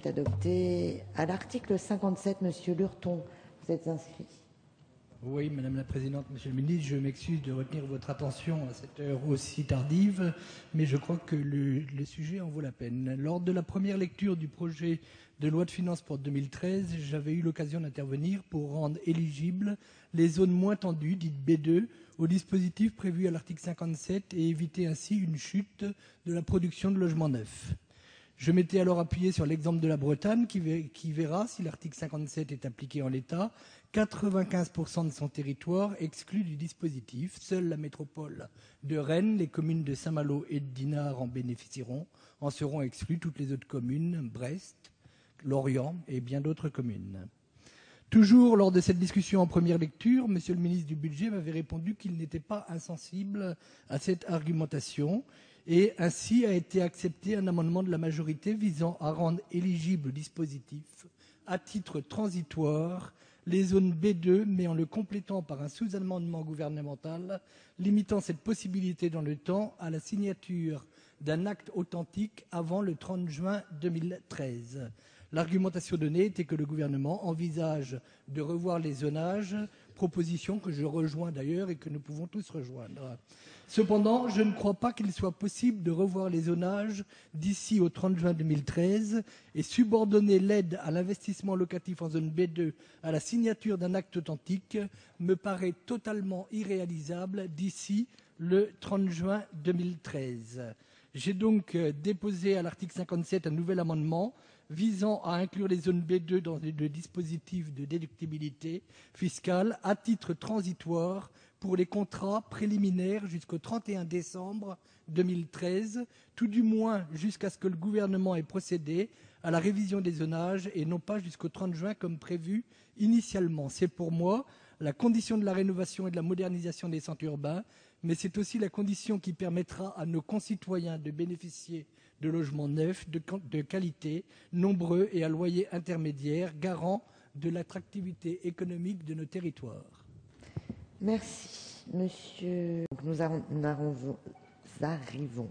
est adopté. À l'article 57, Monsieur Lurton, vous êtes inscrit. Oui, Madame la Présidente, Monsieur le Ministre, je m'excuse de retenir votre attention à cette heure aussi tardive, mais je crois que le sujet en vaut la peine. Lors de la première lecture du projet de loi de finances pour 2013, j'avais eu l'occasion d'intervenir pour rendre éligibles les zones moins tendues, dites B2, au dispositif prévu à l'article 57 et éviter ainsi une chute de la production de logements neufs. Je m'étais alors appuyé sur l'exemple de la Bretagne qui verra, si l'article 57 est appliqué en l'état, 95% de son territoire exclu du dispositif. Seule la métropole de Rennes, les communes de Saint-Malo et de Dinard en bénéficieront. En seront exclues toutes les autres communes, Brest, Lorient et bien d'autres communes. Toujours lors de cette discussion en première lecture, Monsieur le ministre du Budget m'avait répondu qu'il n'était pas insensible à cette argumentation. Et ainsi a été accepté un amendement de la majorité visant à rendre éligible au dispositif, à titre transitoire, les zones B2, mais en le complétant par un sous-amendement gouvernemental, limitant cette possibilité dans le temps à la signature d'un acte authentique avant le 30 juin 2013. L'argumentation donnée était que le gouvernement envisage de revoir les zonages, proposition que je rejoins d'ailleurs et que nous pouvons tous rejoindre. Cependant, je ne crois pas qu'il soit possible de revoir les zonages d'ici au 30 juin 2013 et subordonner l'aide à l'investissement locatif en zone B2 à la signature d'un acte authentique me paraît totalement irréalisable d'ici le 30 juin 2013. J'ai donc déposé à l'article 57 un nouvel amendement visant à inclure les zones B2 dans le dispositif de déductibilité fiscale à titre transitoire pour les contrats préliminaires jusqu'au 31 décembre 2013, tout du moins jusqu'à ce que le gouvernement ait procédé à la révision des zonages et non pas jusqu'au 30 juin comme prévu initialement. C'est pour moi la condition de la rénovation et de la modernisation des centres urbains, mais c'est aussi la condition qui permettra à nos concitoyens de bénéficier de logements neufs, de qualité, nombreux et à loyer intermédiaire, garant de l'attractivité économique de nos territoires. Merci, monsieur. Nous arrivons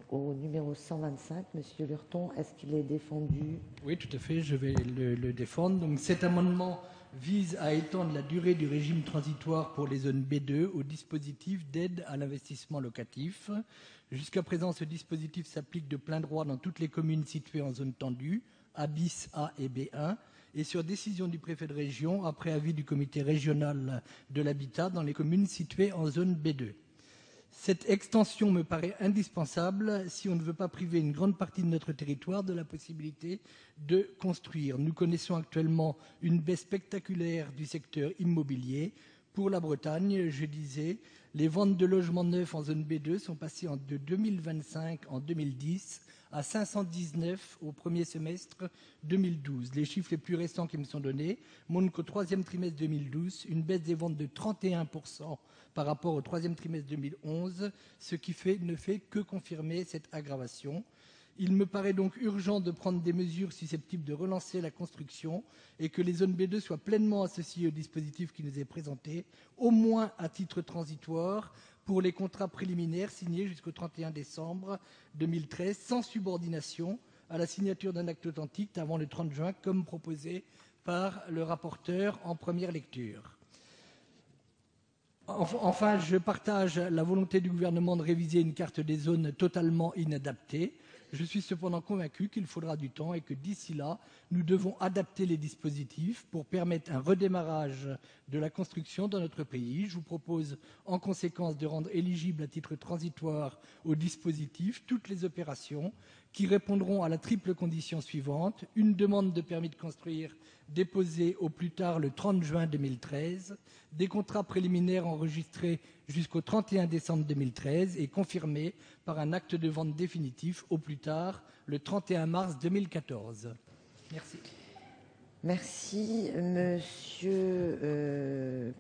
au numéro 125. Monsieur Lurton, est-ce qu'il est défendu? Oui, tout à fait, je vais le défendre. Donc, cet amendement vise à étendre la durée du régime transitoire pour les zones B2 au dispositif d'aide à l'investissement locatif. Jusqu'à présent, ce dispositif s'applique de plein droit dans toutes les communes situées en zone tendue, A bis, A et B1, et sur décision du préfet de région, après avis du comité régional de l'habitat, dans les communes situées en zone B2. Cette extension me paraît indispensable si on ne veut pas priver une grande partie de notre territoire de la possibilité de construire. Nous connaissons actuellement une baisse spectaculaire du secteur immobilier. Pour la Bretagne, je disais, les ventes de logements neufs en zone B2 sont passées de 2025 en 2010 à 519 au premier semestre 2012. Les chiffres les plus récents qui me sont donnés montrent qu'au troisième trimestre 2012, une baisse des ventes de 31% par rapport au troisième trimestre 2011, ce qui ne fait que confirmer cette aggravation. Il me paraît donc urgent de prendre des mesures susceptibles de relancer la construction et que les zones B2 soient pleinement associées au dispositif qui nous est présenté, au moins à titre transitoire, pour les contrats préliminaires signés jusqu'au 31 décembre 2013, sans subordination à la signature d'un acte authentique avant le 30 juin, comme proposé par le rapporteur en première lecture. Enfin, je partage la volonté du gouvernement de réviser une carte des zones totalement inadaptée. Je suis cependant convaincu qu'il faudra du temps et que d'ici là, nous devons adapter les dispositifs pour permettre un redémarrage de la construction dans notre pays. Je vous propose en conséquence de rendre éligibles à titre transitoire au dispositif toutes les opérations qui répondront à la triple condition suivante: une demande de permis de construire déposée au plus tard le 30 juin 2013, des contrats préliminaires enregistrés jusqu'au 31 décembre 2013 et confirmés par un acte de vente définitif au plus tard le 31 mars 2014. Merci. Merci. Monsieur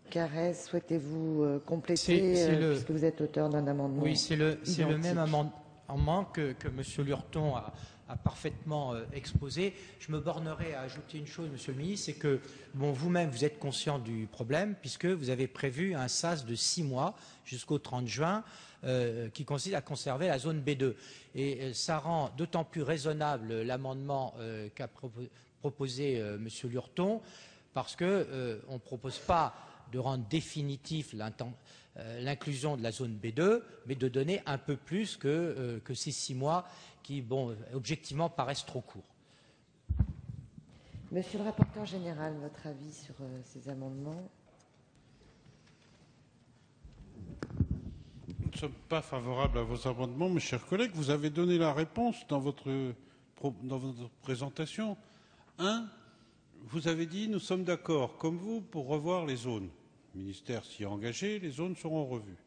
Carrez, souhaitez-vous compléter puisque vous êtes auteur d'un amendement? Oui, c'est le même amendement que M. Lurton a parfaitement exposé. Je me bornerai à ajouter une chose, Monsieur le Ministre, c'est que vous-même, vous êtes conscient du problème, puisque vous avez prévu un SAS de 6 mois jusqu'au 30 juin, qui consiste à conserver la zone B2. Et ça rend d'autant plus raisonnable l'amendement qu'a proposé Monsieur Lurton, parce qu'on ne propose pas de rendre définitif l'inclusion de la zone B2, mais de donner un peu plus que ces 6 mois qui, objectivement, paraissent trop courts. Monsieur le rapporteur général, votre avis sur ces amendements? Nous ne sommes pas favorables à vos amendements, mes chers collègues. Vous avez donné la réponse dans votre présentation. 1, vous avez dit « Nous sommes d'accord, comme vous, pour revoir les zones ». Le ministère s'y est engagé, les zones seront revues.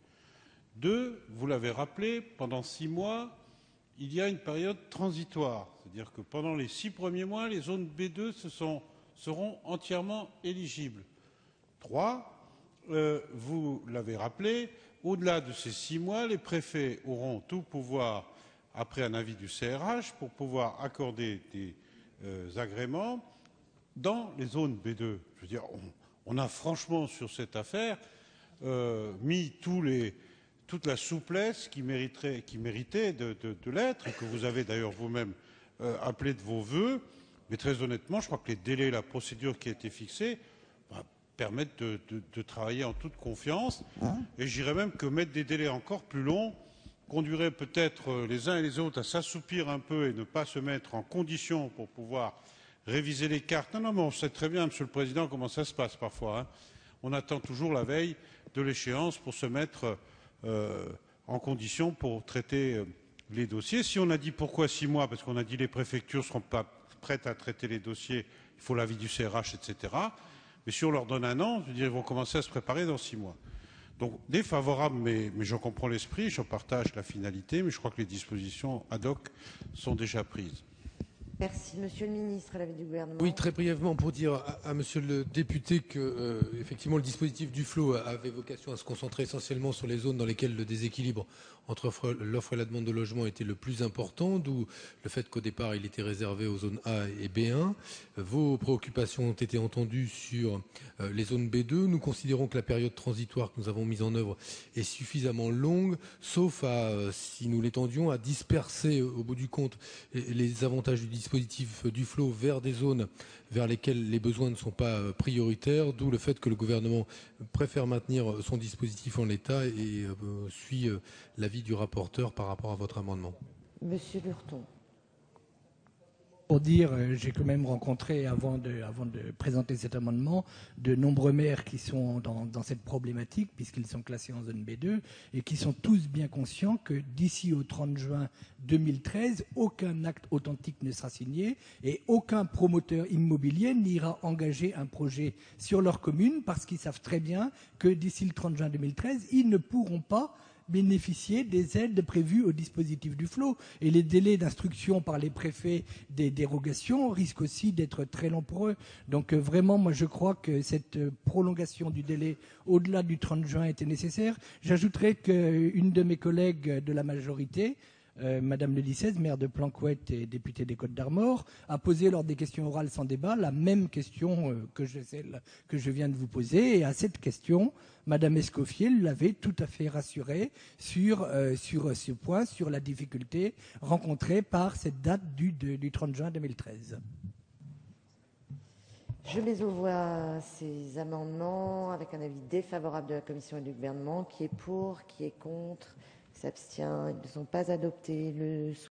2, vous l'avez rappelé, pendant 6 mois, il y a une période transitoire. C'est-à-dire que pendant les 6 premiers mois, les zones B2 seront entièrement éligibles. 3, vous l'avez rappelé, au-delà de ces 6 mois, les préfets auront tout pouvoir, après un avis du CRH, pour pouvoir accorder des agréments dans les zones B2. Je veux dire, on a franchement, sur cette affaire, mis toute la souplesse qui méritait de l'être, et que vous avez d'ailleurs vous-même appelé de vos voeux. Mais très honnêtement, je crois que les délais, la procédure qui a été fixée, permettent de travailler en toute confiance. Et je dirais même que mettre des délais encore plus longs conduirait peut-être les uns et les autres à s'assoupir un peu et ne pas se mettre en condition pour pouvoir réviser les cartes. Non, mais on sait très bien, Monsieur le Président, comment ça se passe parfois, hein. On attend toujours la veille de l'échéance pour se mettre en condition pour traiter les dossiers. Si on a dit pourquoi 6 mois, parce qu'on a dit les préfectures ne seront pas prêtes à traiter les dossiers, il faut l'avis du CRH, etc. Mais si on leur donne un an, je veux dire, ils vont commencer à se préparer dans 6 mois. Donc défavorable, mais j'en comprends l'esprit, j'en partage la finalité, mais je crois que les dispositions ad hoc sont déjà prises. Merci. Monsieur le ministre, à l'avis du gouvernement. Oui, très brièvement pour dire à monsieur le député que effectivement le dispositif du FLO avait vocation à se concentrer essentiellement sur les zones dans lesquelles le déséquilibre entre l'offre et la demande de logement était le plus important, d'où le fait qu'au départ il était réservé aux zones A et B1. Vos préoccupations ont été entendues sur les zones B2. Nous considérons que la période transitoire que nous avons mise en œuvre est suffisamment longue, sauf si nous l'étendions, à disperser au bout du compte les avantages du dispositif du FLO vers des zones vers lesquelles les besoins ne sont pas prioritaires, d'où le fait que le gouvernement préfère maintenir son dispositif en l'état et suit l'avis du rapporteur par rapport à votre amendement. Monsieur Lurton. Pour dire, j'ai quand même rencontré, avant de présenter cet amendement, de nombreux maires qui sont dans cette problématique, puisqu'ils sont classés en zone B2, et qui sont tous bien conscients que d'ici au 30 juin 2013, aucun acte authentique ne sera signé et aucun promoteur immobilier n'ira engager un projet sur leur commune, parce qu'ils savent très bien que d'ici le 30 juin 2013, ils ne pourront pas bénéficier des aides prévues au dispositif du FLO. Et les délais d'instruction par les préfets des dérogations risquent aussi d'être très longs pour eux. Donc vraiment, moi je crois que cette prolongation du délai au-delà du 30 juin était nécessaire. J'ajouterais qu'une de mes collègues de la majorité, Madame Le Dissez, maire de Planquette et députée des Côtes-d'Armor, a posé lors des questions orales sans débat la même question que je viens de vous poser. Et à cette question, Madame Escoffier l'avait tout à fait rassurée sur ce point, sur la difficulté rencontrée par cette date du 30 juin 2013. Je mets aux voix ces amendements avec un avis défavorable de la Commission et du gouvernement. Qui est pour, qui est contre, qui s'abstient, ils ne sont pas adoptés.